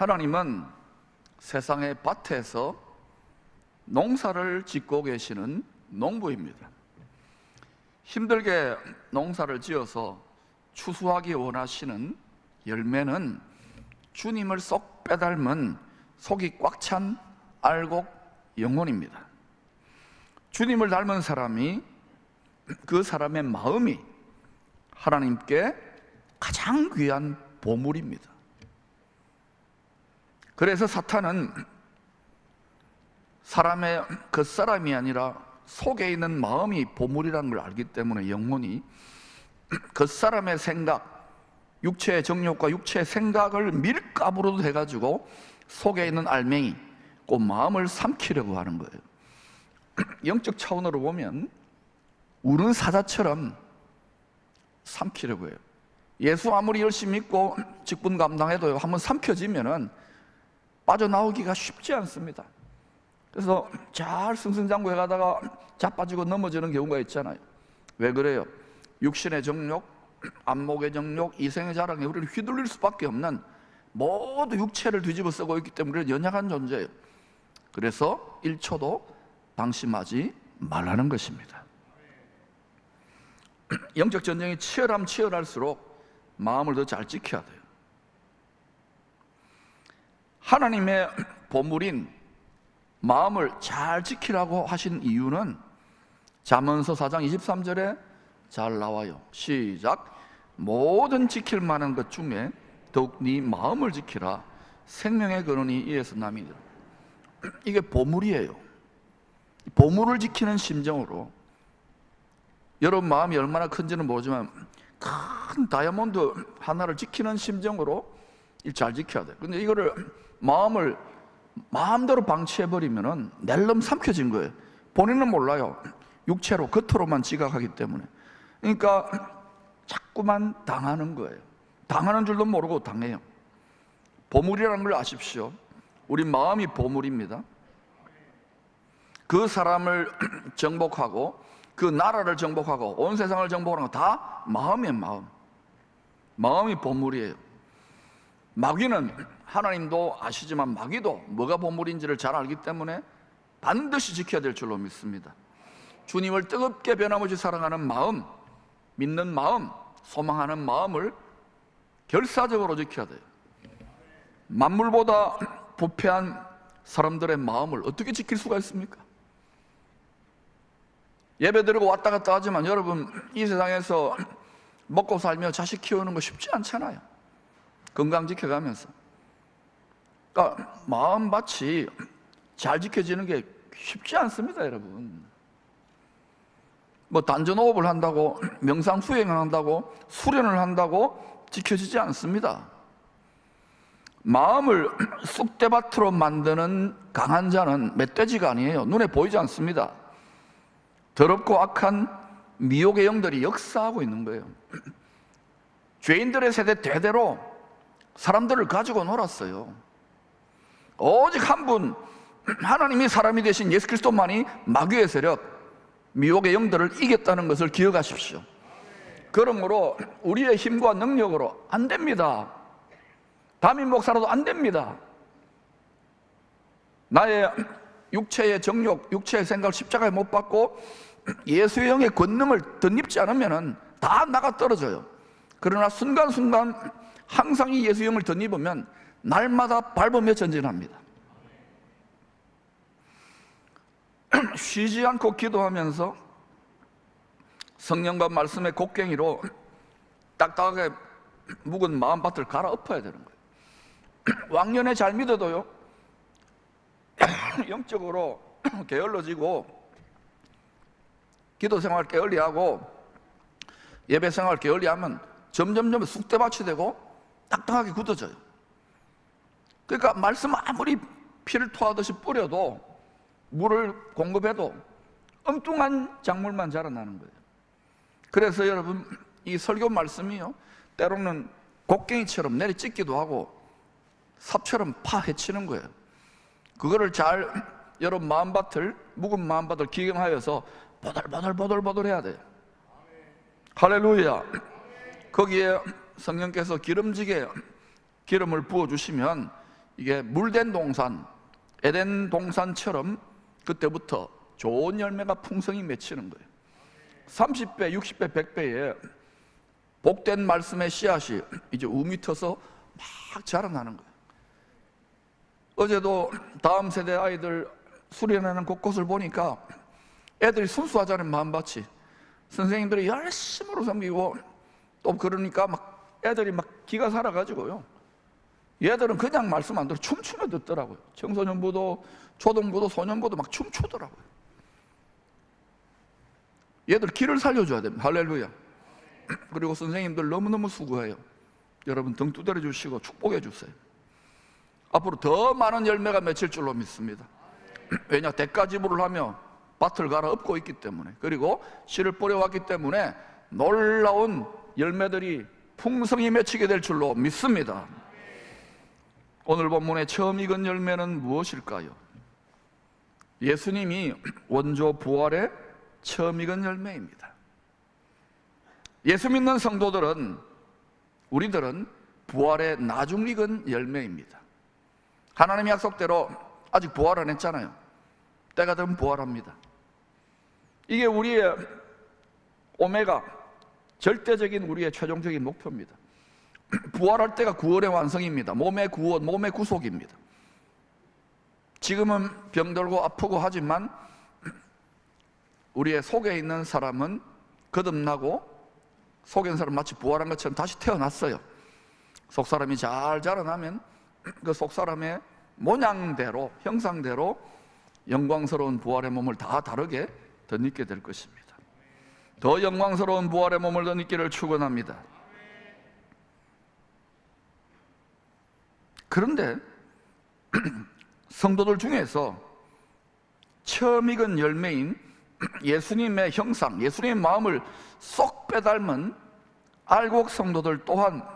하나님은 세상의 밭에서 농사를 짓고 계시는 농부입니다. 힘들게 농사를 지어서 추수하기 원하시는 열매는 주님을 쏙 빼닮은 속이 꽉 찬 알곡 영혼입니다. 주님을 닮은 사람이, 그 사람의 마음이 하나님께 가장 귀한 보물입니다. 그래서 사탄은 사람의 겉사람이 아니라 속에 있는 마음이 보물이라는 걸 알기 때문에 영혼이 겉사람의 생각, 육체의 정욕과 육체의 생각을 밀가부로도 해가지고 속에 있는 알맹이, 그 마음을 삼키려고 하는 거예요. 영적 차원으로 보면 우는 사자처럼 삼키려고 해요. 예수 아무리 열심히 믿고 직분 감당해도 한번 삼켜지면은 빠져나오기가 쉽지 않습니다. 그래서 잘 승승장구해 가다가 자빠지고 넘어지는 경우가 있잖아요. 왜 그래요? 육신의 정욕, 안목의 정욕, 이생의 자랑에 우리를 휘둘릴 수밖에 없는 모두 육체를 뒤집어 쓰고 있기 때문에 연약한 존재예요. 그래서 1초도 방심하지 말라는 것입니다. 영적 전쟁이 치열하면 치열할수록 마음을 더 잘 지켜야 돼요. 하나님의 보물인 마음을 잘 지키라고 하신 이유는 잠언서 4장 23절에 잘 나와요. 시작. 모든 지킬 만한 것 중에 더욱 네 마음을 지키라. 생명의 근원이 이에서 남이니라. 이게 보물이에요. 보물을 지키는 심정으로, 여러분 마음이 얼마나 큰지는 모르지만 큰 다이아몬드 하나를 지키는 심정으로 잘 지켜야 돼요. 근데 이거를 마음을 마음대로 방치해버리면 낼름 삼켜진 거예요. 본인은 몰라요. 육체로, 겉으로만 지각하기 때문에. 그러니까 자꾸만 당하는 거예요. 당하는 줄도 모르고 당해요. 보물이라는 걸 아십시오. 우리 마음이 보물입니다. 그 사람을 정복하고 그 나라를 정복하고 온 세상을 정복하는 거 다 마음이에요. 마음. 마음이 보물이에요. 마귀는, 하나님도 아시지만 마귀도 뭐가 보물인지를 잘 알기 때문에 반드시 지켜야 될 줄로 믿습니다. 주님을 뜨겁게 변함없이 사랑하는 마음, 믿는 마음, 소망하는 마음을 결사적으로 지켜야 돼요. 만물보다 부패한 사람들의 마음을 어떻게 지킬 수가 있습니까? 예배 드리고 왔다 갔다 하지만 여러분, 이 세상에서 먹고 살며 자식 키우는 거 쉽지 않잖아요. 건강 지켜가면서. 그러니까 마음밭이 잘 지켜지는 게 쉽지 않습니다, 여러분. 뭐 단전호흡을 한다고, 명상 수행을 한다고, 수련을 한다고 지켜지지 않습니다. 마음을 쑥대밭으로 만드는 강한 자는 멧돼지가 아니에요. 눈에 보이지 않습니다. 더럽고 악한 미혹의 영들이 역사하고 있는 거예요. 죄인들의 세대 대대로 사람들을 가지고 놀았어요. 오직 한 분, 하나님이 사람이 되신 예수 그리스도만이 마귀의 세력, 미혹의 영들을 이겼다는 것을 기억하십시오. 그러므로 우리의 힘과 능력으로 안 됩니다. 담임 목사라도 안 됩니다. 나의 육체의 정욕, 육체의 생각을 십자가에 못 박고 예수의 영의 권능을 덧입지 않으면 다 나가 떨어져요. 그러나 순간순간 항상 이 예수의 영을 덧입으면 날마다 밟으며 전진합니다. 쉬지 않고 기도하면서 성령과 말씀의 곡괭이로 딱딱하게 묵은 마음밭을 갈아엎어야 되는 거예요. 왕년에 잘 믿어도요, 영적으로 게을러지고 기도 생활 게을리하고 예배 생활 게을리하면 점점점 쑥대밭이 되고 딱딱하게 굳어져요. 그러니까 말씀 아무리 피를 토하듯이 뿌려도, 물을 공급해도 엉뚱한 작물만 자라나는 거예요. 그래서 여러분, 이 설교 말씀이요, 때로는 곡괭이처럼 내리찍기도 하고 삽처럼 파헤치는 거예요. 그거를 잘 여러분 마음밭을, 묵은 마음밭을 기경하여서 보들보들 해야 돼요. 할렐루야. 거기에 성령께서 기름지게 기름을 부어주시면 이게 물된 동산, 에덴 동산처럼 그때부터 좋은 열매가 풍성히 맺히는 거예요. 30배, 60배, 100배에 복된 말씀의 씨앗이 이제 우미 터서 막 자라나는 거예요. 어제도 다음 세대 아이들 수련하는 곳곳을 보니까 애들이 순수하잖아요. 마음밭이. 선생님들이 열심으로 섬기고 또 그러니까 막 애들이 막 기가 살아가지고요, 얘들은 그냥 말씀 안 들어 춤추며 듣더라고요. 청소년부도 초등부도 소년부도 막 춤추더라고요. 얘들 길을 살려줘야 됩니다. 할렐루야. 그리고 선생님들 너무너무 수고해요. 여러분 등 두드려 주시고 축복해 주세요. 앞으로 더 많은 열매가 맺힐 줄로 믿습니다. 왜냐? 대가지불을 하며 밭을 갈아엎고 있기 때문에, 그리고 씨를 뿌려왔기 때문에 놀라운 열매들이 풍성히 맺히게 될 줄로 믿습니다. 오늘 본문의 처음 익은 열매는 무엇일까요? 예수님이 원조 부활의 처음 익은 열매입니다. 예수 믿는 성도들은, 우리들은 부활의 나중 익은 열매입니다. 하나님의 약속대로 아직 부활 안 했잖아요. 때가 되면 부활합니다. 이게 우리의 오메가, 절대적인 우리의 최종적인 목표입니다. 부활할 때가 구원의 완성입니다. 몸의 구원, 몸의 구속입니다. 지금은 병들고 아프고 하지만 우리의 속에 있는 사람은 거듭나고, 속에 있는 사람은 마치 부활한 것처럼 다시 태어났어요. 속사람이 잘 자라나면 그 속사람의 모양대로, 형상대로 영광스러운 부활의 몸을 다 다르게 덧입게 될 것입니다. 더 영광스러운 부활의 몸을 덧입기를 축원합니다. 그런데 성도들 중에서 처음 익은 열매인 예수님의 형상, 예수님의 마음을 쏙 빼닮은 알곡 성도들 또한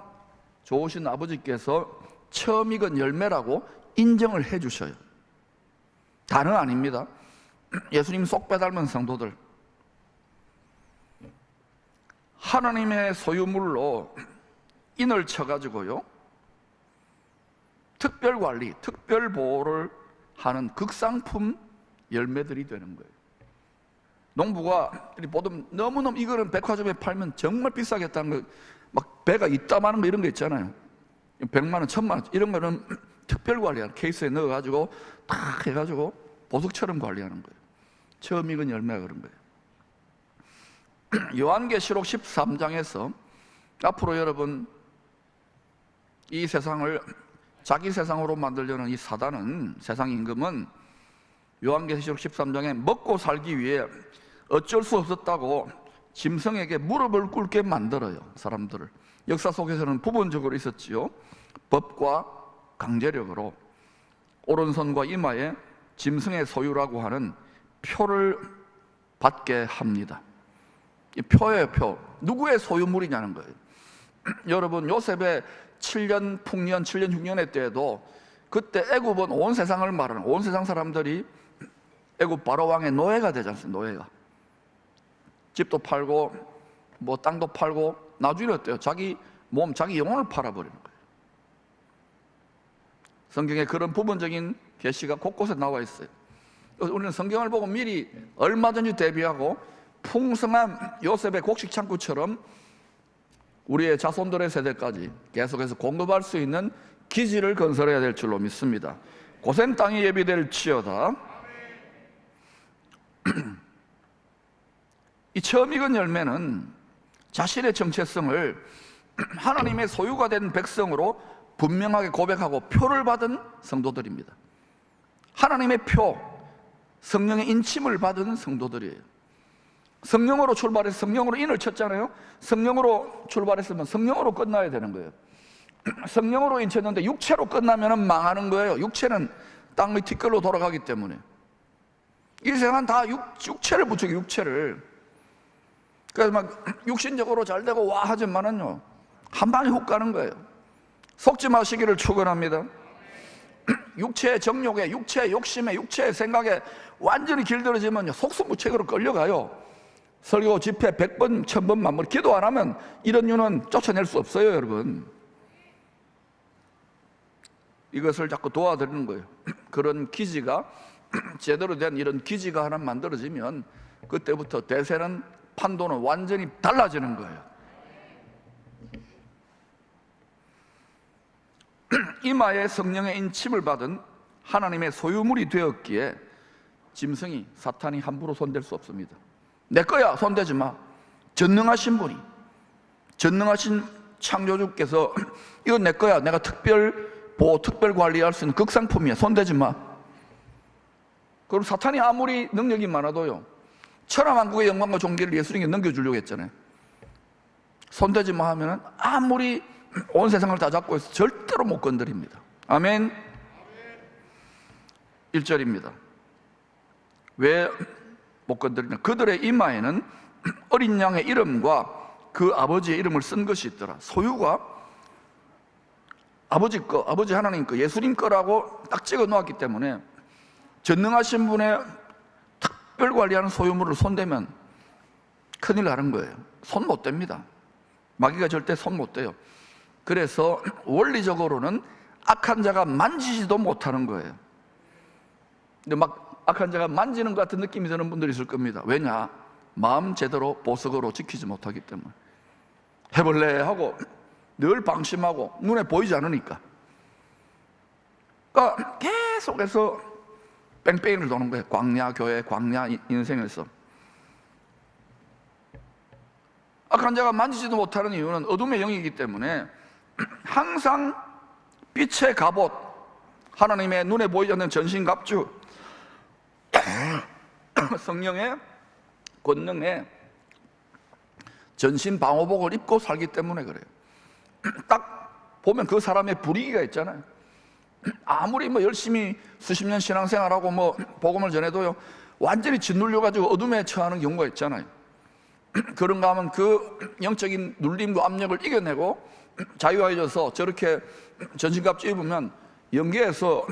좋으신 아버지께서 처음 익은 열매라고 인정을 해 주셔요. 다는 아닙니다. 예수님 쏙 빼닮은 성도들, 하나님의 소유물로 인을 쳐가지고요, 특별 관리, 특별 보호를 하는 극상품 열매들이 되는 거예요. 농부가 보통 너무너무 이거는 백화점에 팔면 정말 비싸겠다는 거, 막 배가 이따만한 거 이런 거 있잖아요. 100만 원, 1000만 원 이런 거는 특별 관리하는, 케이스에 넣어가지고 탁 해가지고 보석처럼 관리하는 거예요. 처음 익은 열매가 그런 거예요. 요한계시록 13장에서 앞으로 여러분 이 세상을 자기 세상으로 만들려는 이 사단은, 세상 임금은 요한계시록 13장에 먹고 살기 위해 어쩔 수 없었다고 짐승에게 무릎을 꿇게 만들어요. 사람들을. 역사 속에서는 부분적으로 있었지요. 법과 강제력으로 오른손과 이마에 짐승의 소유라고 하는 표를 받게 합니다. 이 표예요, 표. 누구의 소유물이냐는 거예요. 여러분 요셉의 7년 풍년, 7년 흉년의 때에도 그때 애굽은 온 세상을 말하는, 온 세상 사람들이 애굽 바로 왕의 노예가 되지 않습니까? 노예가. 집도 팔고 뭐 땅도 팔고 나중에 어때요? 자기 몸, 자기 영혼을 팔아버리는 거예요. 성경에 그런 부분적인 계시가 곳곳에 나와 있어요. 우리는 성경을 보고 미리 얼마든지 대비하고 풍성한 요셉의 곡식 창고처럼 우리의 자손들의 세대까지 계속해서 공급할 수 있는 기지를 건설해야 될 줄로 믿습니다. 고센 땅이 예비될지어다. 이 처음 익은 열매는 자신의 정체성을 하나님의 소유가 된 백성으로 분명하게 고백하고 표를 받은 성도들입니다. 하나님의 표, 성령의 인침을 받은 성도들이에요. 성령으로 출발해서 성령으로 인을 쳤잖아요. 성령으로 출발했으면 성령으로 끝나야 되는 거예요. 성령으로 인쳤는데 육체로 끝나면 망하는 거예요. 육체는 땅의 티끌로 돌아가기 때문에. 이 세상은 다 육체를 붙여, 육체를. 그래서 막 육신적으로 잘 되고 와 하지만은요, 한 방에 훅 가는 거예요. 속지 마시기를 축원합니다. 육체의 정욕에, 육체의 욕심에, 육체의 생각에 완전히 길들어지면요, 속수무책으로 끌려가요. 설교, 집회 100번, 1000번, 만번 기도 안 하면 이런 유는 쫓아낼 수 없어요, 여러분. 이것을 자꾸 도와드리는 거예요. 그런 기지가 제대로 된 이런 기지가 하나 만들어지면 그때부터 대세는 판도는 완전히 달라지는 거예요. 이마에 성령의 인침을 받은 하나님의 소유물이 되었기에 짐승이, 사탄이 함부로 손댈 수 없습니다. 내 거야, 손대지 마. 전능하신 분이, 전능하신 창조주께서 이건 내 거야, 내가 특별 보호, 특별 관리할 수 있는 극상품이야, 손대지 마. 그럼 사탄이 아무리 능력이 많아도요, 천하만국의 영광과 존귀를 예수님께 넘겨주려고 했잖아요. 손대지 마 하면은 아무리 온 세상을 다 잡고 있어 절대로 못 건드립니다. 아멘. 1절입니다. 왜 못 건드리냐? 그들의 이마에는 어린 양의 이름과 그 아버지의 이름을 쓴 것이 있더라. 소유가 아버지 거, 아버지 하나님 거, 예수님 거라고 딱 찍어 놓았기 때문에 전능하신 분의 특별 관리하는 소유물을 손대면 큰일 나는 거예요. 손 못 댑니다. 마귀가 절대 손 못 대요. 그래서 원리적으로는 악한 자가 만지지도 못하는 거예요. 근데 막 악한 자가 만지는 것 같은 느낌이 드는 분들이 있을 겁니다. 왜냐? 마음 제대로 보석으로 지키지 못하기 때문에. 해볼래 하고 늘 방심하고 눈에 보이지 않으니까. 그러니까 계속해서 뺑뺑이를 도는 거예요. 광야 교회, 광야 인생에서. 악한 자가 만지지도 못하는 이유는 어둠의 영이기 때문에 항상 빛의 갑옷, 하나님의 눈에 보이지 않는 전신갑주, 성령의 권능에 전신 방호복을 입고 살기 때문에 그래요. 딱 보면 그 사람의 분위기가 있잖아요. 아무리 뭐 열심히 수십 년 신앙생활하고 뭐 복음을 전해도요, 완전히 짓눌려가지고 어둠에 처하는 경우가 있잖아요. 그런가 하면 그 영적인 눌림과 압력을 이겨내고 자유화해져서 저렇게 전신갑주 입으면 영계에서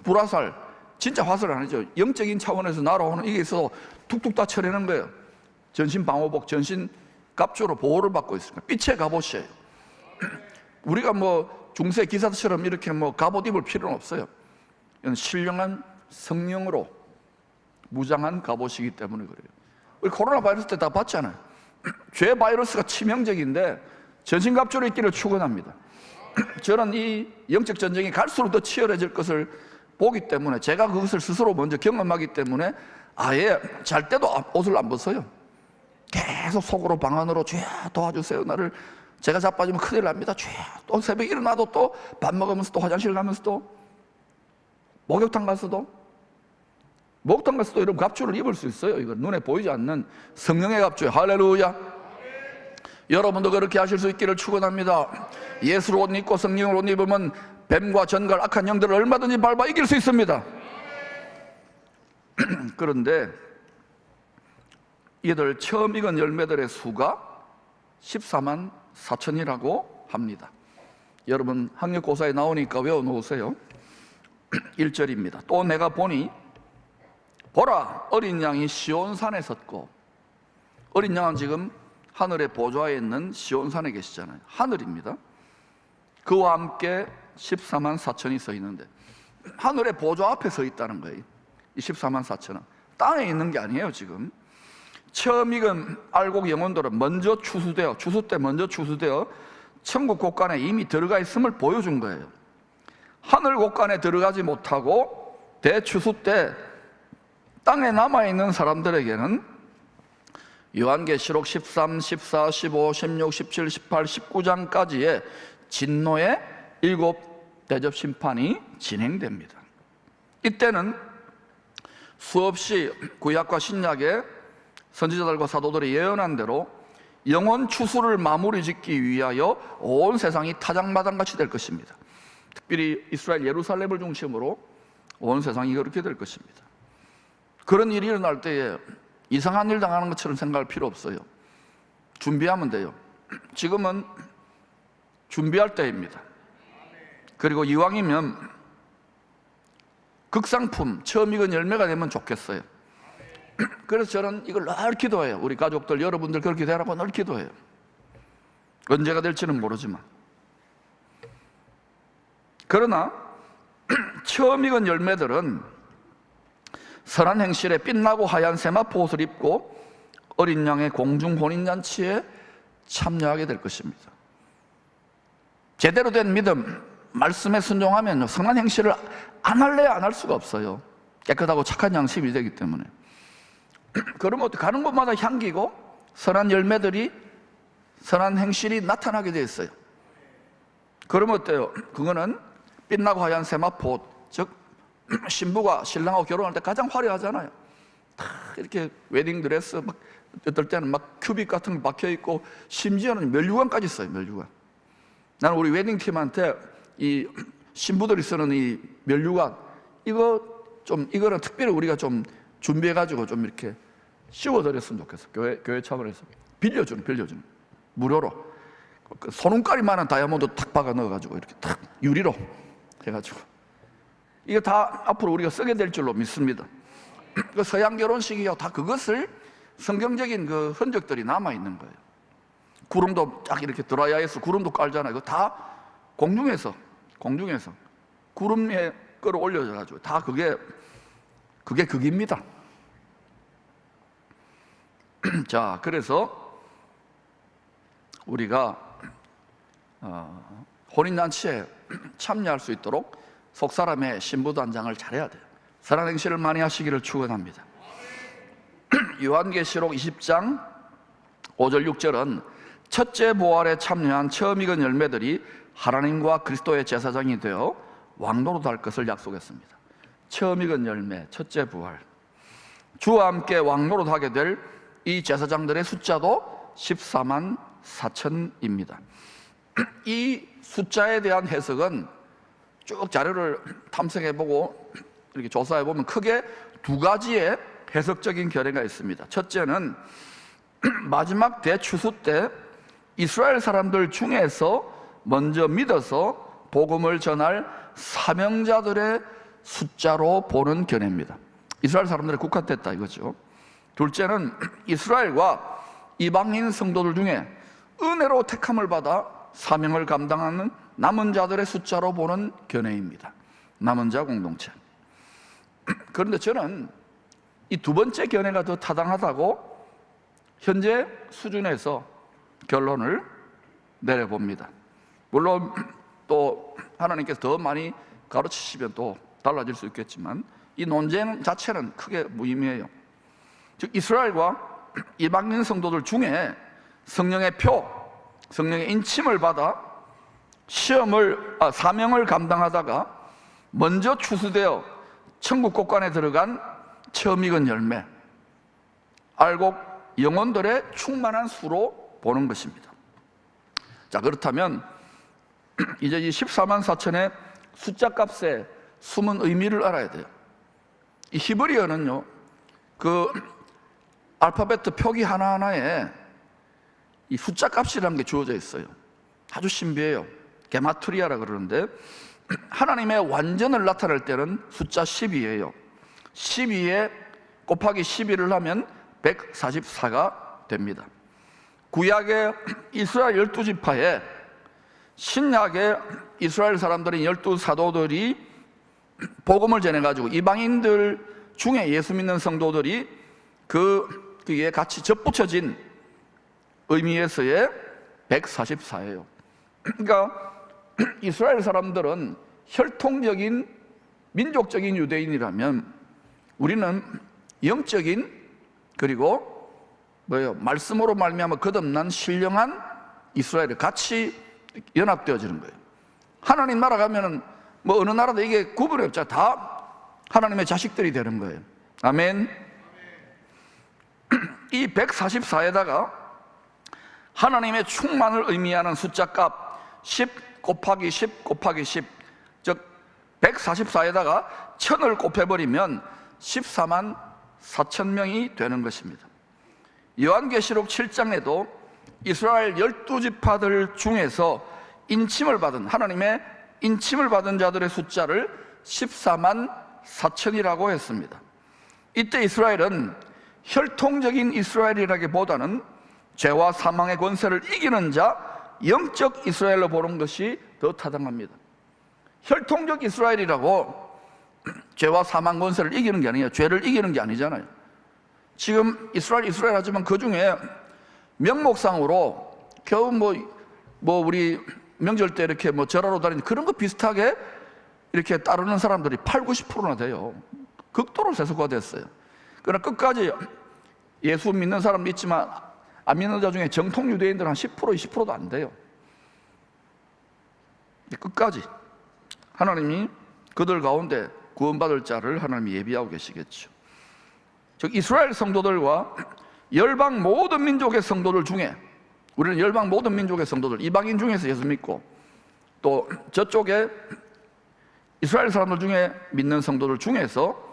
불화살, 진짜 화살 아니죠. 영적인 차원에서 날아오는 이게 있어서 툭툭 다 쳐내는 거예요. 전신 방호복, 전신 갑주로 보호를 받고 있습니다. 빛의 갑옷이에요. 우리가 뭐 중세 기사처럼 이렇게 뭐 갑옷 입을 필요는 없어요. 이건 신령한 성령으로 무장한 갑옷이기 때문에 그래요. 우리 코로나 바이러스 때 다 봤잖아요. 죄 바이러스가 치명적인데 전신 갑주를 입기를 축원합니다. 저는 이 영적 전쟁이 갈수록 더 치열해질 것을 보기 때문에, 제가 그것을 스스로 먼저 경험하기 때문에 아예 잘 때도 옷을 안 벗어요. 계속 속으로 방 안으로 주야 도와주세요, 나를 제가 자빠지면 큰일 납니다, 주야. 또 새벽에 일어나도 또 밥 먹으면서 또 화장실 가면서 또 목욕탕 가서도 이런 갑주를 입을 수 있어요. 이거 눈에 보이지 않는 성령의 갑주예요. 할렐루야. 여러분도 그렇게 하실 수 있기를 축원합니다. 예수를 옷 입고 성령을 옷 입으면 뱀과 전갈, 악한 영들을 얼마든지 밟아 이길 수 있습니다. 그런데 이들 처음 익은 열매들의 수가 14만 4천이라고 합니다. 여러분 학력고사에 나오니까 외워놓으세요. 1절입니다. 또 내가 보니 보라, 어린 양이 시온산에 섰고, 어린 양은 지금 하늘의 보좌에 있는 시온산에 계시잖아요. 하늘입니다. 그와 함께 14만 4천이 서 있는데 하늘의 보좌 앞에 서 있다는 거예요. 이 14만 4천은 땅에 있는 게 아니에요. 지금 처음 익은 알곡 영혼들은 먼저 추수되어, 추수 때 먼저 추수되어 천국 곳간에 이미 들어가 있음을 보여준 거예요. 하늘 곳간에 들어가지 못하고 대추수 때 땅에 남아있는 사람들에게는 요한계시록 13, 14, 15, 16, 17, 18, 19장까지의 진노의 7 대접 심판이 진행됩니다. 이때는 수없이 구약과 신약의 선지자들과 사도들이 예언한 대로 영원 추수를 마무리 짓기 위하여 온 세상이 타작마당같이 될 것입니다. 특별히 이스라엘 예루살렘을 중심으로 온 세상이 그렇게 될 것입니다. 그런 일이 일어날 때에 이상한 일 당하는 것처럼 생각할 필요 없어요. 준비하면 돼요. 지금은 준비할 때입니다. 그리고 이왕이면 극상품, 처음 익은 열매가 되면 좋겠어요. 그래서 저는 이걸 늘 기도해요. 우리 가족들, 여러분들 그렇게 되라고 늘 기도해요. 언제가 될지는 모르지만. 그러나 처음 익은 열매들은 선한 행실에 빛나고 하얀 세마포 옷을 입고 어린 양의 공중 혼인잔치에 참여하게 될 것입니다. 제대로 된 믿음, 말씀에 순종하면 선한 행실을 안 할래야 안 할 수가 없어요. 깨끗하고 착한 양심이 되기 때문에. 그러면 가는 곳마다 향기고 선한 열매들이, 선한 행실이 나타나게 되어 있어요. 그러면 어때요? 그거는 빛나고 하얀 세마포 옷, 즉 신부가 신랑하고 결혼할 때 가장 화려하잖아요. 다 이렇게 웨딩드레스, 막 어떨 때는 막 큐빅 같은 거 박혀 있고 심지어는 면류관까지 써요. 면류관. 나는 우리 웨딩팀한테 이 신부들이 쓰는 이 면류관, 이거는 특별히 우리가 좀 준비해가지고 좀 이렇게 씌워드렸으면 좋겠어. 교회 차원에서 빌려주는 무료로 그 손흥가리만한 다이아몬드 탁 박아 넣어가지고 이렇게 탁 유리로 해가지고 이거 다 앞으로 우리가 쓰게 될 줄로 믿습니다. 그 서양 결혼식이요, 다 그것을 성경적인 그 흔적들이 남아 있는 거예요. 구름도 쫙 이렇게 드라이아이스 구름도 깔잖아요. 이거 다 공중에서 구름 위에 끌어올려져 가지고 다 그게 극입니다. 자, 그래서 우리가 혼인잔치에 참여할 수 있도록 속사람의 신부단장을 잘해야 돼요. 선한 행실을 많이 하시기를 축원합니다. 요한계시록 20장 5절 6절은 첫째 부활에 참여한 처음 익은 열매들이 하나님과 그리스도의 제사장이 되어 왕노릇 할 것을 약속했습니다. 처음 익은 열매, 첫째 부활, 주와 함께 왕노릇 하게 될 이 제사장들의 숫자도 14만 4천입니다. 이 숫자에 대한 해석은 쭉 자료를 탐색해보고 이렇게 조사해보면 크게 두 가지의 해석적인 견해가 있습니다. 첫째는 마지막 대추수 때 이스라엘 사람들 중에서 먼저 믿어서 복음을 전할 사명자들의 숫자로 보는 견해입니다. 이스라엘 사람들이 국한됐다 이거죠. 둘째는 이스라엘과 이방인 성도들 중에 은혜로 택함을 받아 사명을 감당하는 남은 자들의 숫자로 보는 견해입니다. 남은 자 공동체. 그런데 저는 이 두 번째 견해가 더 타당하다고 현재 수준에서 결론을 내려봅니다. 물론 또 하나님께서 더 많이 가르치시면 또 달라질 수 있겠지만 이 논쟁 자체는 크게 무의미해요. 즉 이스라엘과 이방인 성도들 중에 성령의 표, 성령의 인침을 받아 사명을 감당하다가 먼저 추수되어 천국 곳간에 들어간 처음 익은 열매, 알곡 영혼들의 충만한 수로 보는 것입니다. 자, 그렇다면 이제 이 14만 4천의 숫자 값의 숨은 의미를 알아야 돼요. 이 히브리어는요, 그 알파벳 표기 하나하나에 이 숫자 값이라는 게 주어져 있어요. 아주 신비해요. 게마트리아라 그러는데 하나님의 완전을 나타낼 때는 숫자 12예요. 12에 곱하기 12를 하면 144가 됩니다. 구약의 이스라엘 12지파에 신약의 이스라엘 사람들인 12사도들이 복음을 전해가지고 이방인들 중에 예수 믿는 성도들이 그에 같이 접붙여진 의미에서의 144예요. 그러니까 이스라엘 사람들은 혈통적인 민족적인 유대인이라면 우리는 영적인 그리고 말씀으로 말미암아 거듭난 신령한 이스라엘이 같이 연합되어지는 거예요. 하나님 나라 가면은 어느 나라도 이게 구분이 없죠. 다 하나님의 자식들이 되는 거예요. 아멘. 이 144에다가 하나님의 충만을 의미하는 숫자 값 10 곱하기 10 곱하기 10, 즉 144에다가 1000을 곱해버리면 14만 4천 명이 되는 것입니다. 요한계시록 7장에도 이스라엘 12지파들 중에서 인침을 받은, 하나님의 인침을 받은 자들의 숫자를 14만 4천이라고 했습니다. 이때 이스라엘은 혈통적인 이스라엘이라기보다는 죄와 사망의 권세를 이기는 자, 영적 이스라엘로 보는 것이 더 타당합니다. 혈통적 이스라엘이라고 죄와 사망 권세를 이기는 게 아니에요. 죄를 이기는 게 아니잖아요. 지금 이스라엘 하지만 그 중에 명목상으로 겨우 우리 명절 때 이렇게 절하러 다니는 그런 거 비슷하게 이렇게 따르는 사람들이 80~90%나 돼요. 극도로 세속화됐어요. 그러나 끝까지 예수 믿는 사람도 있지만 안 믿는 자 중에 정통 유대인들은 한 10%, 20%도 안 돼요. 끝까지 하나님이 그들 가운데 구원받을 자를 하나님이 예비하고 계시겠죠. 즉 이스라엘 성도들과 열방 모든 민족의 성도들 중에, 우리는 열방 모든 민족의 성도들, 이방인 중에서 예수 믿고 또 저쪽에 이스라엘 사람들 중에 믿는 성도들 중에서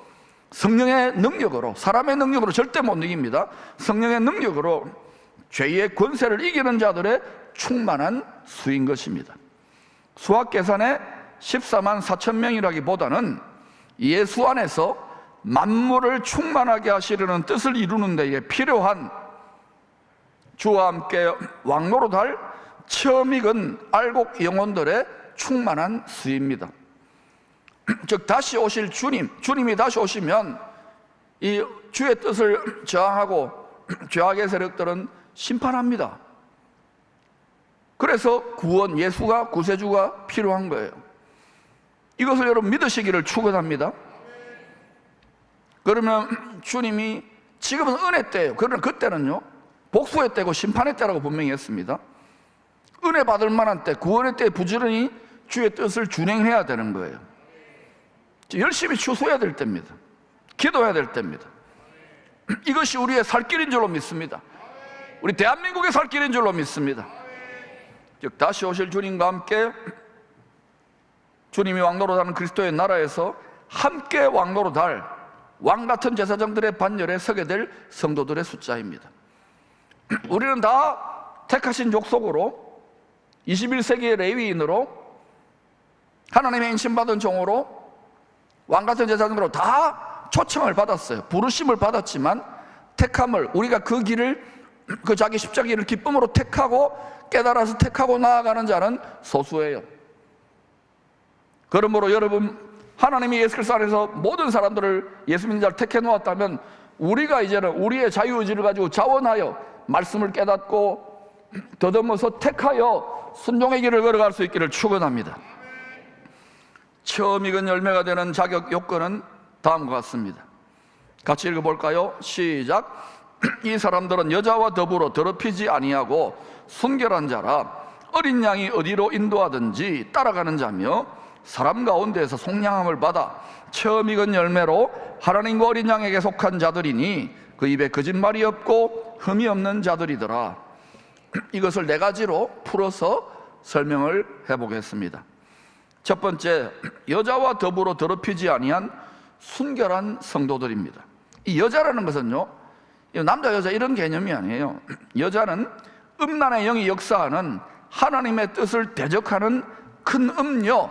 성령의 능력으로, 사람의 능력으로 절대 못 이깁니다. 성령의 능력으로 죄의 권세를 이기는 자들의 충만한 수인 것입니다. 수학 계산에 14만 4천 명이라기보다는 예수 안에서 만물을 충만하게 하시려는 뜻을 이루는 데에 필요한 주와 함께 왕노릇할 처음 익은 알곡 영혼들의 충만한 수입니다. 즉 다시 오실 주님이 다시 오시면 이 주의 뜻을 저항하고 죄악의 세력들은 심판합니다. 그래서 구원, 예수가 구세주가 필요한 거예요. 이것을 여러분 믿으시기를 축원합니다. 그러면 주님이 지금은 은혜 때예요. 그러나 그때는요 복수의 때고 심판의 때라고 분명히 했습니다. 은혜 받을 만한 때, 구원의 때에 부지런히 주의 뜻을 준행해야 되는 거예요. 열심히 추수해야 될 때입니다. 기도해야 될 때입니다. 이것이 우리의 살 길인 줄로 믿습니다. 우리 대한민국의 살 길인 줄로 믿습니다. 즉 다시 오실 주님과 함께 주님이 왕노릇하는 그리스도의 나라에서 함께 왕노릇할 왕같은 제사장들의 반열에 서게 될 성도들의 숫자입니다. 우리는 다 택하신 족속으로 21세기의 레위인으로 하나님의 인신받은 종으로 왕같은 제사장으로 다 초청을 받았어요. 부르심을 받았지만 택함을, 우리가 그 길을, 그 자기 십자가 길을 기쁨으로 택하고 깨달아서 택하고 나아가는 자는 소수예요. 그러므로 여러분, 하나님이 예수 그리스도 안에서 모든 사람들을 예수 믿는 자를 택해 놓았다면 우리가 이제는 우리의 자유의지를 가지고 자원하여 말씀을 깨닫고 더듬어서 택하여 순종의 길을 걸어갈 수 있기를 축원합니다. 처음 익은 열매가 되는 자격 요건은 다음과 같습니다. 같이 읽어볼까요? 시작. 이 사람들은 여자와 더불어 더럽히지 아니하고 순결한 자라 어린 양이 어디로 인도하든지 따라가는 자며 사람 가운데에서 속량함을 받아 처음 익은 열매로 하나님과 어린 양에게 속한 자들이니 그 입에 거짓말이 없고 흠이 없는 자들이더라. 이것을 네 가지로 풀어서 설명을 해보겠습니다. 첫 번째, 여자와 더불어 더럽히지 아니한 순결한 성도들입니다. 이 여자라는 것은요, 남자 여자 이런 개념이 아니에요. 여자는 음란의 영이 역사하는 하나님의 뜻을 대적하는 큰 음녀,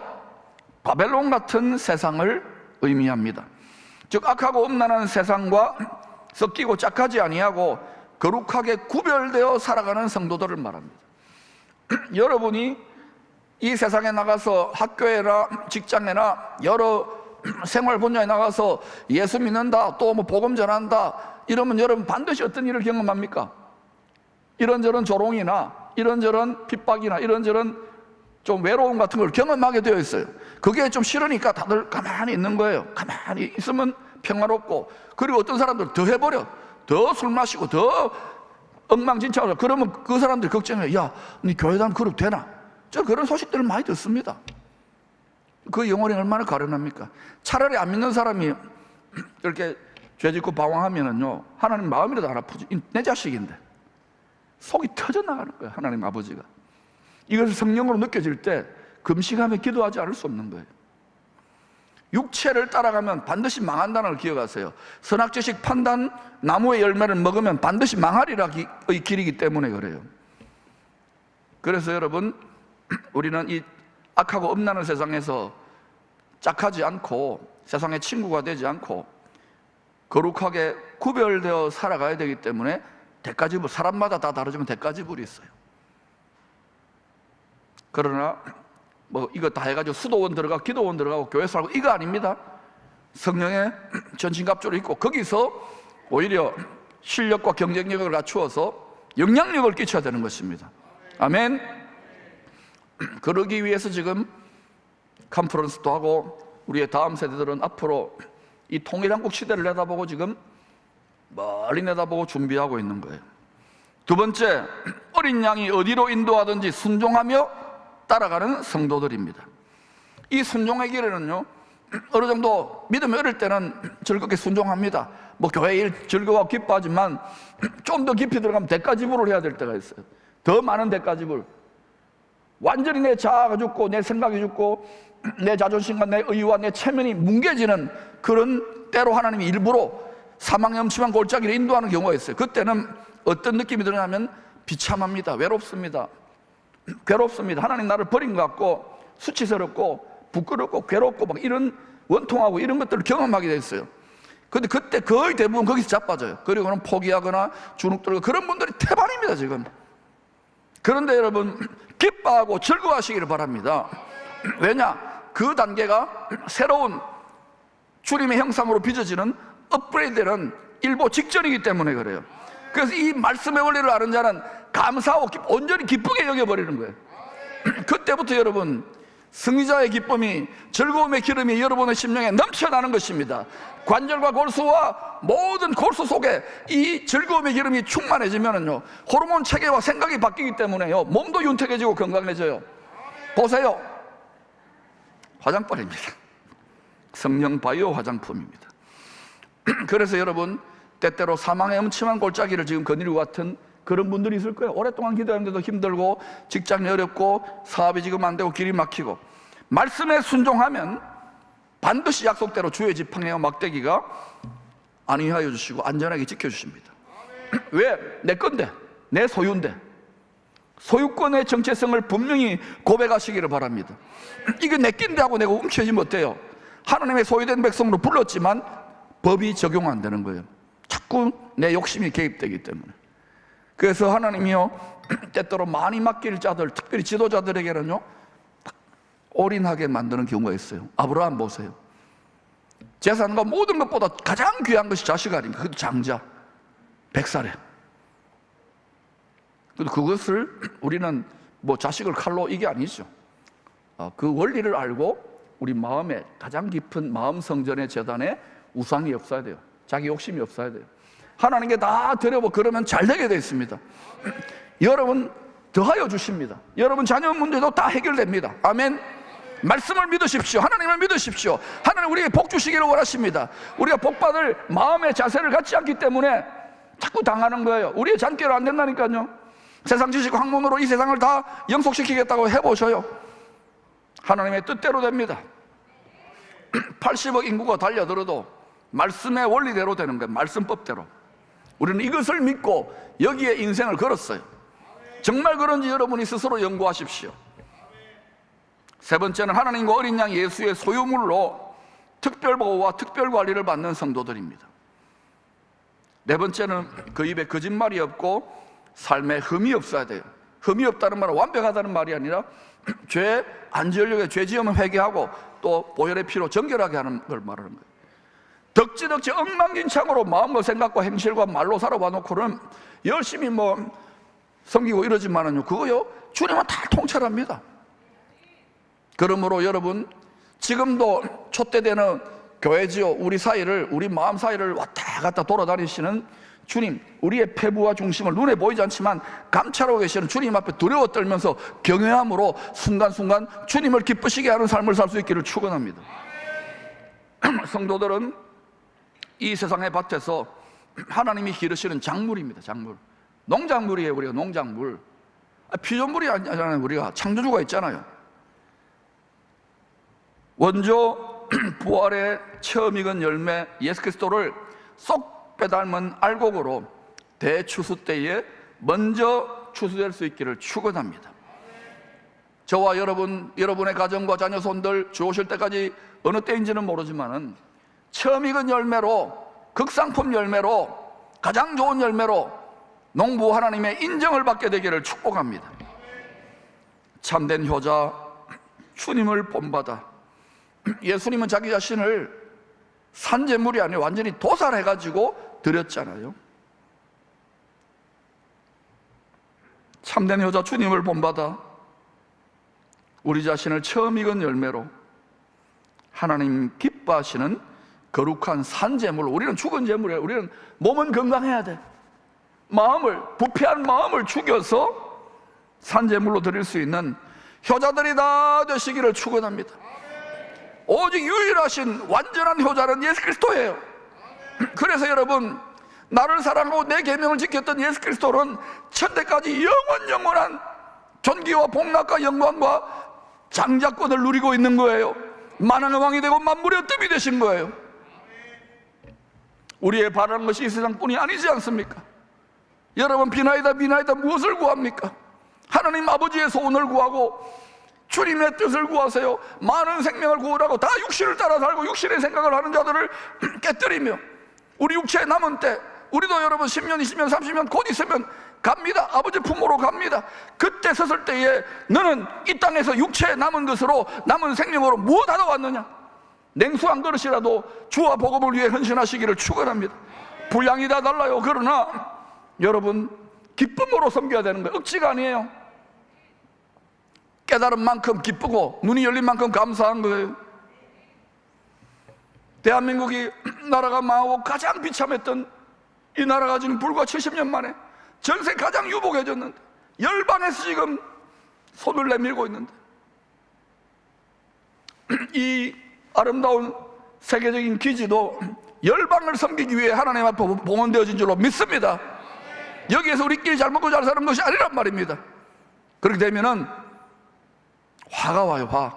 바벨론 같은 세상을 의미합니다. 즉 악하고 음란한 세상과 섞이고 짝하지 아니하고 거룩하게 구별되어 살아가는 성도들을 말합니다. 여러분이 이 세상에 나가서 학교에나 직장에나 여러 생활 분야에 나가서 예수 믿는다, 또 복음 전한다 이러면 여러분 반드시 어떤 일을 경험합니까? 이런저런 조롱이나 이런저런 핍박이나 이런저런 좀 외로움 같은 걸 경험하게 되어 있어요. 그게 좀 싫으니까 다들 가만히 있는 거예요. 가만히 있으면 평화롭고, 그리고 어떤 사람들 더 해버려. 더 술 마시고 더 엉망진창으로. 그러면 그 사람들이 걱정해요. 야, 네 교회 다니면 그룹 되나? 저 그런 소식들을 많이 듣습니다. 그 영혼이 얼마나 가련합니까? 차라리 안 믿는 사람이 이렇게 죄짓고 방황하면은요, 하나님 마음이라도 안 아프지. 내 자식인데 속이 터져나가는 거예요. 하나님 아버지가 이것을 성령으로 느껴질 때 금식하며 기도하지 않을 수 없는 거예요. 육체를 따라가면 반드시 망한다는 걸 기억하세요. 선악지식 판단 나무의 열매를 먹으면 반드시 망하리라의 길이기 때문에 그래요. 그래서 여러분, 우리는 이 악하고 음란한 세상에서 짝하지 않고 세상의 친구가 되지 않고 거룩하게 구별되어 살아가야 되기 때문에 대가지불, 사람마다 다 다르지만 대가지불이 있어요. 그러나 뭐 이거 다 해가지고 수도원 들어가고 기도원 들어가고 교회 살고 이거 아닙니다. 성령의 전신갑주를 입고 거기서 오히려 실력과 경쟁력을 갖추어서 영향력을 끼쳐야 되는 것입니다. 아멘. 그러기 위해서 지금 컨퍼런스도 하고 우리의 다음 세대들은 앞으로 이 통일한국 시대를 내다보고 지금 멀리 내다보고 준비하고 있는 거예요. 두 번째, 어린 양이 어디로 인도하든지 순종하며 따라가는 성도들입니다. 이 순종의 길에는요, 어느 정도 믿음이 어릴 때는 즐겁게 순종합니다. 뭐 교회 일 즐거워 기뻐하지만 좀 더 깊이 들어가면 대가지불을 해야 될 때가 있어요. 더 많은 대가지불. 완전히 내 자아가 죽고 내 생각이 죽고 내 자존심과 내 의와 내 체면이 뭉개지는 그런 때로 하나님이 일부러 사망의 음침한 골짜기를 인도하는 경우가 있어요. 그때는 어떤 느낌이 드냐면 비참합니다. 외롭습니다. 괴롭습니다. 하나님 나를 버린 것 같고 수치스럽고 부끄럽고 괴롭고 막 이런 원통하고 이런 것들을 경험하게 됐어요. 근데 그때 거의 대부분 거기서 자빠져요. 그리고는 포기하거나 주눅들고 그런 분들이 태반입니다 지금. 그런데 여러분 기뻐하고 즐거워하시기를 바랍니다. 왜냐? 그 단계가 새로운 주님의 형상으로 빚어지는 업그레이드는 일보 직전이기 때문에 그래요. 그래서 이 말씀의 원리를 아는 자는 감사하고 온전히 기쁘게 여겨버리는 거예요. 그때부터 여러분 승리자의 기쁨이 즐거움의 기름이 여러분의 심령에 넘쳐나는 것입니다. 관절과 골수와 모든 골수 속에 이 즐거움의 기름이 충만해지면은요 호르몬 체계와 생각이 바뀌기 때문에요 몸도 윤택해지고 건강해져요. 보세요, 화장빨입니다. 성령 바이오 화장품입니다. 그래서 여러분 때때로 사망의 음침한 골짜기를 지금 거닐고 같은 그런 분들이 있을 거예요. 오랫동안 기도하는데도 힘들고 직장이 어렵고 사업이 지금 안 되고 길이 막히고 말씀에 순종하면 반드시 약속대로 주의 지팡이와 막대기가 안위하여 주시고 안전하게 지켜주십니다. 왜? 내 건데, 내 소유인데 소유권의 정체성을 분명히 고백하시기를 바랍니다. 이게 내 낀데 하고 내가 움켜쥐면 어때요? 하나님의 소유된 백성으로 불렀지만 법이 적용 안 되는 거예요. 자꾸 내 욕심이 개입되기 때문에. 그래서 하나님이요 때때로 많이 맡길 자들, 특별히 지도자들에게는요 올인하게 만드는 경우가 있어요. 아브라함 보세요. 재산과 모든 것보다 가장 귀한 것이 자식 아닙니까? 그것도 장자 100살에. 그것을 우리는 뭐 자식을 칼로 이게 아니죠. 그 원리를 알고 우리 마음에 가장 깊은 마음 성전의 재단에 우상이 없어야 돼요. 자기 욕심이 없어야 돼요. 하나님께 다 드려보 그러면 잘 되게 되어 있습니다. 여러분 더하여 주십니다. 여러분 자녀 문제도 다 해결됩니다. 아멘. 말씀을 믿으십시오. 하나님을 믿으십시오. 하나님 우리에게 복 주시기를 원하십니다. 우리가 복 받을 마음의 자세를 갖지 않기 때문에 자꾸 당하는 거예요. 우리의 잔꾀로 안 된다니까요. 세상 지식 학문으로 이 세상을 다 영속시키겠다고 해보셔요. 하나님의 뜻대로 됩니다. 80억 인구가 달려들어도 말씀의 원리대로 되는 거예요. 말씀법대로. 우리는 이것을 믿고 여기에 인생을 걸었어요. 정말 그런지 여러분이 스스로 연구하십시오. 세 번째는 하나님과 어린 양 예수의 소유물로 특별보호와 특별관리를 받는 성도들입니다. 네 번째는 그 입에 거짓말이 없고 삶에 흠이 없어야 돼요. 흠이 없다는 말은 완벽하다는 말이 아니라 죄 안 지으려고 죄 지으면 회개하고 또 보혈의 피로 정결하게 하는 걸 말하는 거예요. 덕지덕지 엉망진창으로 마음과 생각과 행실과 말로 살아와 놓고는 열심히 뭐 섬기고 이러지만은요 그거요 주님은 다 통찰합니다. 그러므로 여러분 지금도 촛대되는 교회지요 우리 사이를 우리 마음 사이를 왔다 갔다 돌아다니시는 주님, 우리의 폐부와 중심을 눈에 보이지 않지만 감찰하고 계시는 주님 앞에 두려워 떨면서 경외함으로 순간순간 주님을 기쁘시게 하는 삶을 살 수 있기를 축원합니다. 성도들은 이 세상의 밭에서 하나님이 기르시는 작물입니다. 작물. 농작물이에요. 우리가 농작물. 피조물이 아니잖아요. 우리가 창조주가 있잖아요. 원조 부활의 처음 익은 열매 예수 그리스도를 쏙 빼닮은 알곡으로 대추수 때에 먼저 추수될 수 있기를 축원합니다. 저와 여러분의 가정과 자녀 손들 주 오실 때까지 어느 때인지는 모르지만은 처음 익은 열매로 극상품 열매로 가장 좋은 열매로 농부 하나님의 인정을 받게 되기를 축복합니다. 참된 효자 주님을 본받아 예수님은 자기 자신을 산재물이 아니라 완전히 도살해가지고 드렸잖아요. 참된 효자 주님을 본받아 우리 자신을 처음 익은 열매로 하나님 기뻐하시는 거룩한 산재물, 우리는 죽은 재물이에요. 우리는 몸은 건강해야 돼. 마음을, 부패한 마음을 죽여서 산재물로 드릴 수 있는 효자들이 다 되시기를 축원합니다. 오직 유일하신 완전한 효자는 예수 그리스도예요. 그래서 여러분, 나를 사랑하고 내 계명을 지켰던 예수 그리스도는 천대까지 영원한 존귀와 복락과 영광과 장자권을 누리고 있는 거예요. 만왕의 왕이 되고 만물의 뜸이 되신 거예요. 우리의 바라는 것이 이 세상뿐이 아니지 않습니까? 여러분, 비나이다 무엇을 구합니까? 하나님 아버지의 소원을 구하고 주님의 뜻을 구하세요. 많은 생명을 구하라고 다 육신을 따라 살고 육신의 생각을 하는 자들을 깨뜨리며 우리 육체의 남은 때, 우리도 여러분 10년, 20년, 30년 곧 있으면 갑니다. 아버지 품으로 갑니다. 그때 섰을 때에 너는 이 땅에서 육체의 남은 것으로, 남은 생명으로 무엇 하러 왔느냐? 냉수 한 그릇이라도 주와 복음을 위해 헌신하시기를 축원합니다. 분량이 다 달라요. 그러나 여러분, 기쁨으로 섬겨야 되는 거예요. 억지가 아니에요. 깨달은 만큼 기쁘고 눈이 열린 만큼 감사한 거예요. 대한민국이 나라가 망하고 가장 비참했던 이 나라가 지금 불과 70년 만에 전세 가장 유복해졌는데, 열방에서 지금 손을 내밀고 있는데, 이 아름다운 세계적인 기지도 열방을 섬기기 위해 하나님 앞에 봉헌되어진 줄로 믿습니다. 여기에서 우리끼리 잘 먹고 잘 사는 것이 아니란 말입니다. 그렇게 되면은 화가 와요. 화.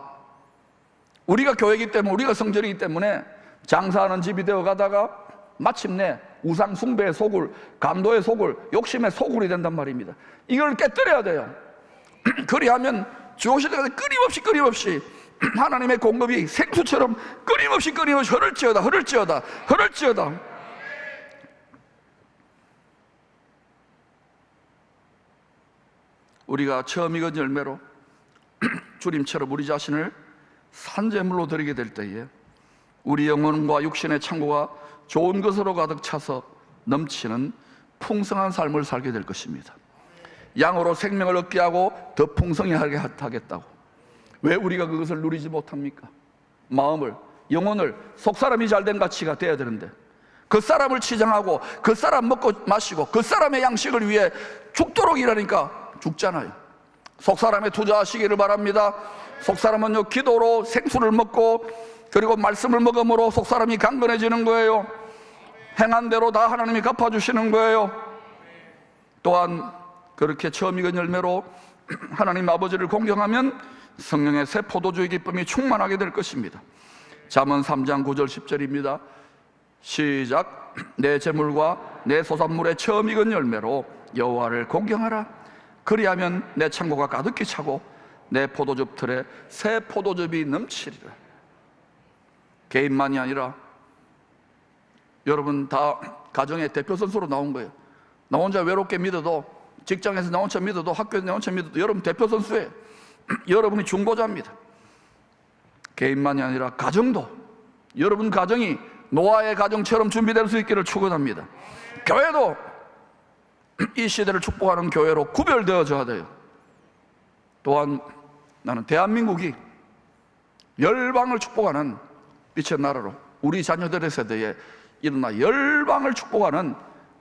우리가 교회이기 때문에, 우리가 성전이기 때문에 장사하는 집이 되어 가다가 마침내 우상 숭배의 소굴, 감도의 소굴, 욕심의 소굴이 된단 말입니다. 이걸 깨뜨려야 돼요. 그리하면 주오시다가 끊임없이 하나님의 공급이 생수처럼 끊임없이 흐를지어다. 우리가 처음 익은 열매로 주님처럼 우리 자신을 산재물로 드리게 될 때에 우리 영혼과 육신의 창고가 좋은 것으로 가득 차서 넘치는 풍성한 삶을 살게 될 것입니다. 양으로 생명을 얻게 하고 더 풍성히 하게 하겠다고. 왜 우리가 그것을 누리지 못합니까? 마음을, 영혼을, 속사람이 잘된 가치가 돼야 되는데 그 사람을 치장하고 그 사람 먹고 마시고 그 사람의 양식을 위해 죽도록 일하니까 죽잖아요. 속사람에 투자하시기를 바랍니다. 속사람은요, 기도로 생수를 먹고 그리고 말씀을 먹음으로 속사람이 강건해지는 거예요. 행한 대로 다 하나님이 갚아주시는 거예요. 또한 그렇게 처음 익은 열매로 하나님 아버지를 공경하면 성령의 새 포도주의 기쁨이 충만하게 될 것입니다. 잠언 3장 9절 10절입니다. 시작. 내 재물과 내 소산물의 처음 익은 열매로 여호와를 공경하라. 그리하면 내 창고가 가득히 차고 내 포도즙 틀에 새 포도즙이 넘치리라. 개인만이 아니라 여러분 다 가정의 대표 선수로 나온 거예요. 나 혼자 외롭게 믿어도, 직장에서 나 혼자 믿어도, 학교에서 나 혼자 믿어도 여러분 대표 선수예요. 여러분이 중보자입니다. 개인만이 아니라 가정도, 여러분 가정이 노아의 가정처럼 준비될 수 있기를 축원합니다. 교회도 이 시대를 축복하는 교회로 구별되어져야 돼요. 또한 나는 대한민국이 열방을 축복하는 빛의 나라로, 우리 자녀들의 세대에 일어나 열방을 축복하는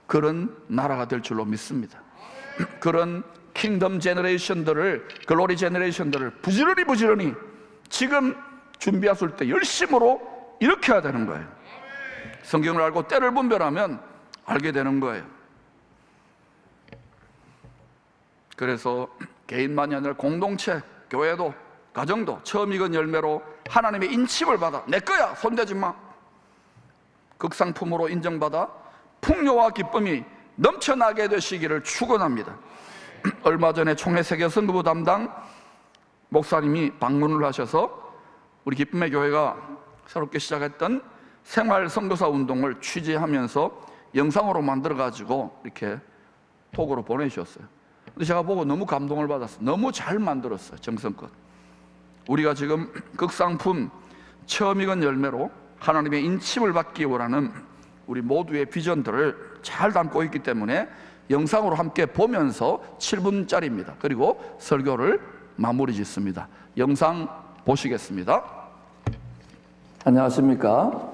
그런 나라가 될 줄로 믿습니다. 그런 킹덤 제너레이션들을, 글로리 제너레이션들을 부지런히 지금 준비하실 때 열심으로 일으켜야 되는 거예요. 성경을 알고 때를 분별하면 알게 되는 거예요. 그래서 개인만이 아니라 공동체, 교회도, 가정도 처음 익은 열매로 하나님의 인침을 받아 내 거야, 손대지 마, 극상품으로 인정받아 풍요와 기쁨이 넘쳐나게 되시기를 축원합니다. 얼마 전에 총회 세계 선교부 담당 목사님이 방문을 하셔서 우리 기쁨의 교회가 새롭게 시작했던 생활 선교사 운동을 취재하면서 영상으로 만들어 가지고 이렇게 톡으로 보내주셨어요. 근데 제가 보고 너무 감동을 받았어요. 너무 잘 만들었어요. 정성껏. 우리가 지금 극상품 처음 익은 열매로 하나님의 인침을 받기 원하는 우리 모두의 비전들을 잘 담고 있기 때문에 영상으로 함께 보면서 7분짜리입니다. 그리고 설교를 마무리 짓습니다. 영상 보시겠습니다. 안녕하십니까.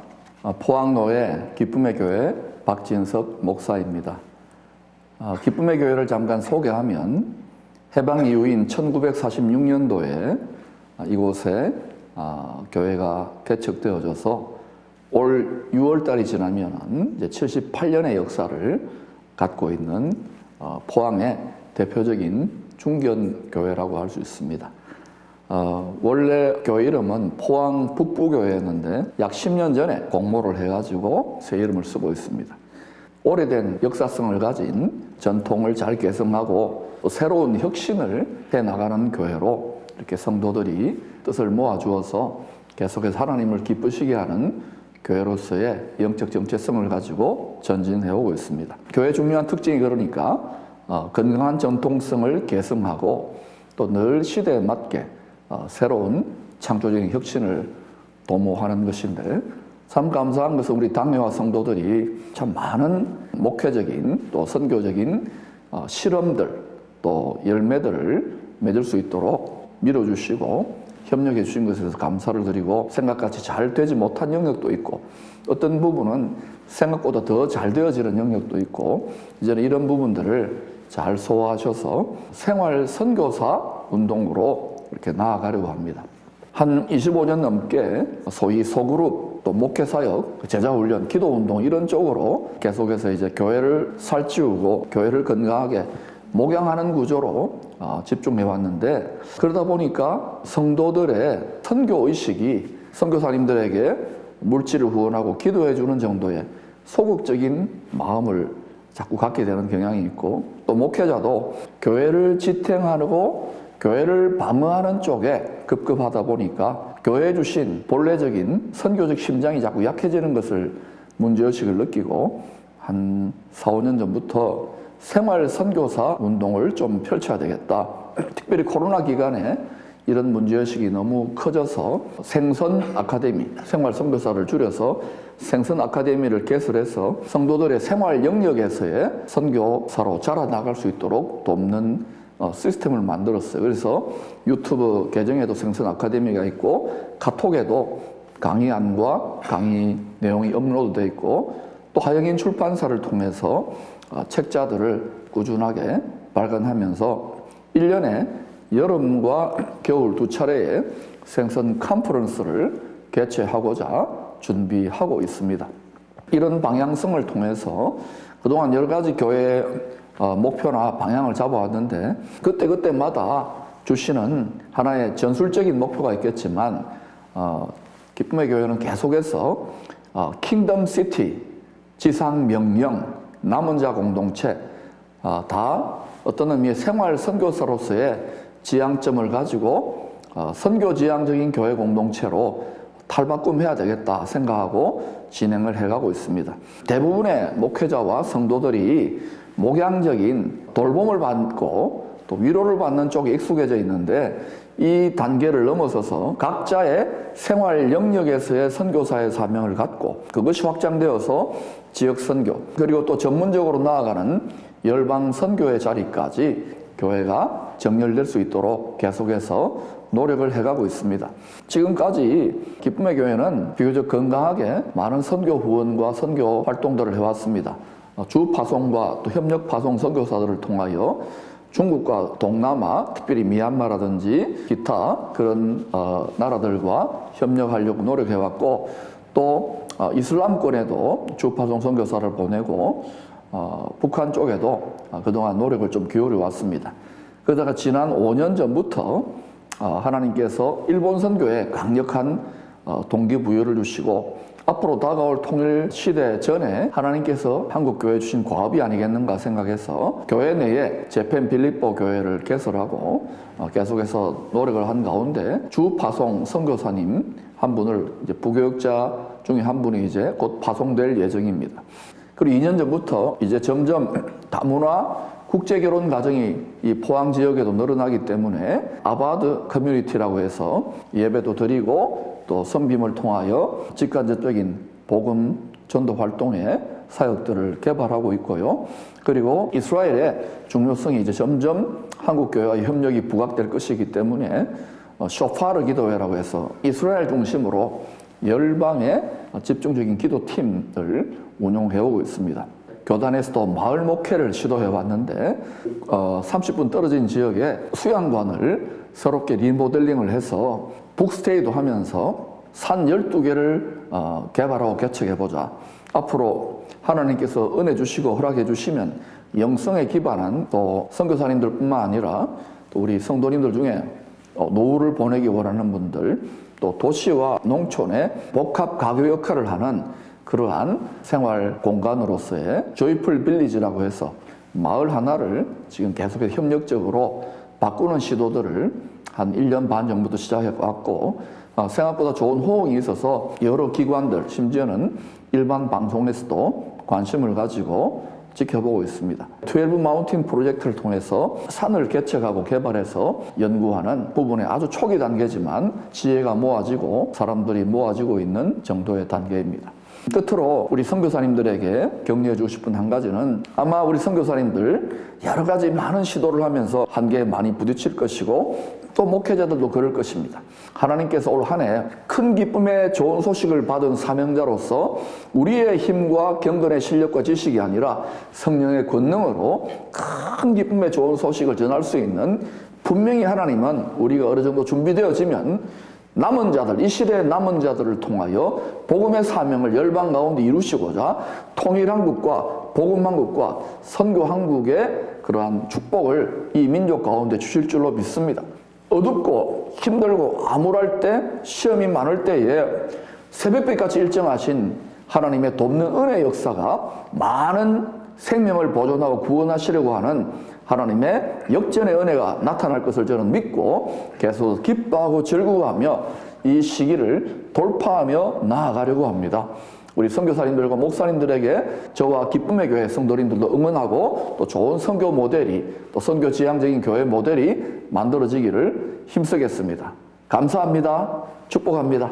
포항로의 기쁨의 교회 박진석 목사입니다. 기쁨의 교회를 잠깐 소개하면 해방 이후인 1946년도에 이곳에 교회가 개척되어져서 올 6월달이 지나면 이제 78년의 역사를 갖고 있는 포항의 대표적인 중견교회라고 할 수 있습니다. 원래 교회 이름은 포항 북부교회였는데 약 10년 전에 공모를 해가지고 새 이름을 쓰고 있습니다. 오래된 역사성을 가진 전통을 잘 계승하고 또 새로운 혁신을 해나가는 교회로 이렇게 성도들이 뜻을 모아주어서 계속해서 하나님을 기쁘시게 하는 교회로서의 영적 정체성을 가지고 전진해오고 있습니다. 교회의 중요한 특징이 그러니까 건강한 전통성을 계승하고 또 늘 시대에 맞게 새로운 창조적인 혁신을 도모하는 것인데, 참 감사한 것은 우리 당회와 성도들이 참 많은 목회적인 또 선교적인 실험들 또 열매들을 맺을 수 있도록 밀어주시고 협력해 주신 것에 대해서 감사를 드리고, 생각같이 잘 되지 못한 영역도 있고 어떤 부분은 생각보다 더 잘 되어지는 영역도 있고, 이제는 이런 부분들을 잘 소화하셔서 생활 선교사 운동으로 이렇게 나아가려고 합니다. 한 25년 넘게 소위 소그룹 또 목회사역, 제자훈련, 기도운동 이런 쪽으로 계속해서 이제 교회를 살찌우고 교회를 건강하게 목양하는 구조로 집중해 왔는데, 그러다 보니까 성도들의 선교의식이 선교사님들에게 물질을 후원하고 기도해 주는 정도의 소극적인 마음을 자꾸 갖게 되는 경향이 있고, 또 목회자도 교회를 지탱하고 교회를 방어하는 쪽에 급급하다 보니까 교회에 주신 본래적인 선교적 심장이 자꾸 약해지는 것을 문제의식을 느끼고 한 4, 5년 전부터 생활 선교사 운동을 좀 펼쳐야 되겠다. 특별히 코로나 기간에 이런 문제의식이 너무 커져서 생선 아카데미, 생활 선교사를 줄여서 생선 아카데미를 개설해서 성도들의 생활 영역에서의 선교사로 자라나갈 수 있도록 돕는 시스템을 만들었어요. 그래서 유튜브 계정에도 생선 아카데미가 있고 카톡에도 강의안과 강의 내용이 업로드되어 있고, 또 하영인 출판사를 통해서 책자들을 꾸준하게 발간하면서 1년에 여름과 겨울 두 차례의 생선 컨퍼런스를 개최하고자 준비하고 있습니다. 이런 방향성을 통해서 그동안 여러 가지 교회의 목표나 방향을 잡아왔는데, 그때마다 주시는 하나의 전술적인 목표가 있겠지만 기쁨의 교회는 계속해서 킹덤 시티, 지상 명령, 남은 자 공동체, 다 어떤 의미의 생활 선교사로서의 지향점을 가지고 선교지향적인 교회 공동체로 탈바꿈해야 되겠다 생각하고 진행을 해가고 있습니다. 대부분의 목회자와 성도들이 목양적인 돌봄을 받고 또 위로를 받는 쪽에 익숙해져 있는데, 이 단계를 넘어서서 각자의 생활 영역에서의 선교사의 사명을 갖고 그것이 확장되어서 지역 선교, 그리고 또 전문적으로 나아가는 열방 선교의 자리까지 교회가 정렬될 수 있도록 계속해서 노력을 해가고 있습니다. 지금까지 기쁨의 교회는 비교적 건강하게 많은 선교 후원과 선교 활동들을 해왔습니다. 주 파송과 또 협력 파송 선교사들을 통하여 중국과 동남아, 특별히 미얀마라든지 기타 그런 나라들과 협력하려고 노력해왔고, 또 이슬람권에도 주 파송 선교사를 보내고 북한 쪽에도 그동안 노력을 좀 기울여 왔습니다. 그러다가 지난 5년 전부터 하나님께서 일본 선교에 강력한 동기부여를 주시고, 앞으로 다가올 통일 시대 전에 하나님께서 한국교회에 주신 과업이 아니겠는가 생각해서 교회 내에 재팬 빌립보 교회를 개설하고 계속해서 노력을 한 가운데 주 파송 선교사님 한 분을 이제 부교육자 중에 한 분이 이제 곧 파송될 예정입니다. 그리고 2년 전부터 이제 점점 다문화 국제 결혼 가정이 이 포항 지역에도 늘어나기 때문에 아바드 커뮤니티라고 해서 예배도 드리고 또 선빔을 통하여 직간접적인 복음 전도 활동에 사역들을 개발하고 있고요. 그리고 이스라엘의 중요성이 이제 점점 한국 교회와 협력이 부각될 것이기 때문에 쇼파르 기도회라고 해서 이스라엘 중심으로 열방의 집중적인 기도팀을 운용해오고 있습니다. 교단에서도 마을 목회를 시도해 왔는데 30분 떨어진 지역에 수양관을 새롭게 리모델링을 해서 북스테이도 하면서 산 12개를 개발하고 개척해보자. 앞으로 하나님께서 은혜 주시고 허락해 주시면 영성에 기반한 또 선교사님들뿐만 아니라 또 우리 성도님들 중에 노후를 보내기 원하는 분들, 또 도시와 농촌의 복합 가교 역할을 하는 그러한 생활 공간으로서의 조이풀 빌리지라고 해서 마을 하나를 지금 계속해서 협력적으로 바꾸는 시도들을 한 1년 반 정도도 시작해왔고, 생각보다 좋은 호응이 있어서 여러 기관들, 심지어는 일반 방송에서도 관심을 가지고 지켜보고 있습니다. 12 마운틴 프로젝트를 통해서 산을 개척하고 개발해서 연구하는 부분의 아주 초기 단계지만 지혜가 모아지고 사람들이 모아지고 있는 정도의 단계입니다. 끝으로 우리 선교사님들에게 격려해 주고 싶은 한 가지는, 아마 우리 선교사님들 여러 가지 많은 시도를 하면서 한계에 많이 부딪힐 것이고 또 목회자들도 그럴 것입니다. 하나님께서 올 한 해 큰 기쁨의 좋은 소식을 받은 사명자로서 우리의 힘과 경건의 실력과 지식이 아니라 성령의 권능으로 큰 기쁨의 좋은 소식을 전할 수 있는, 분명히 하나님은 우리가 어느 정도 준비되어지면 남은 자들, 이 시대의 남은 자들을 통하여 복음의 사명을 열방 가운데 이루시고자 통일한국과 복음한국과 선교한국의 그러한 축복을 이 민족 가운데 주실 줄로 믿습니다. 어둡고 힘들고 암울할 때, 시험이 많을 때에 새벽빛같이 일정하신 하나님의 돕는 은혜 역사가 많은 생명을 보존하고 구원하시려고 하는 하나님의 역전의 은혜가 나타날 것을 저는 믿고 계속 기뻐하고 즐거워하며 이 시기를 돌파하며 나아가려고 합니다. 우리 선교사님들과 목사님들에게 저와 기쁨의 교회 성도님들도 응원하고 또 좋은 선교 모델이, 또 선교 지향적인 교회 모델이 만들어지기를 힘쓰겠습니다. 감사합니다. 축복합니다.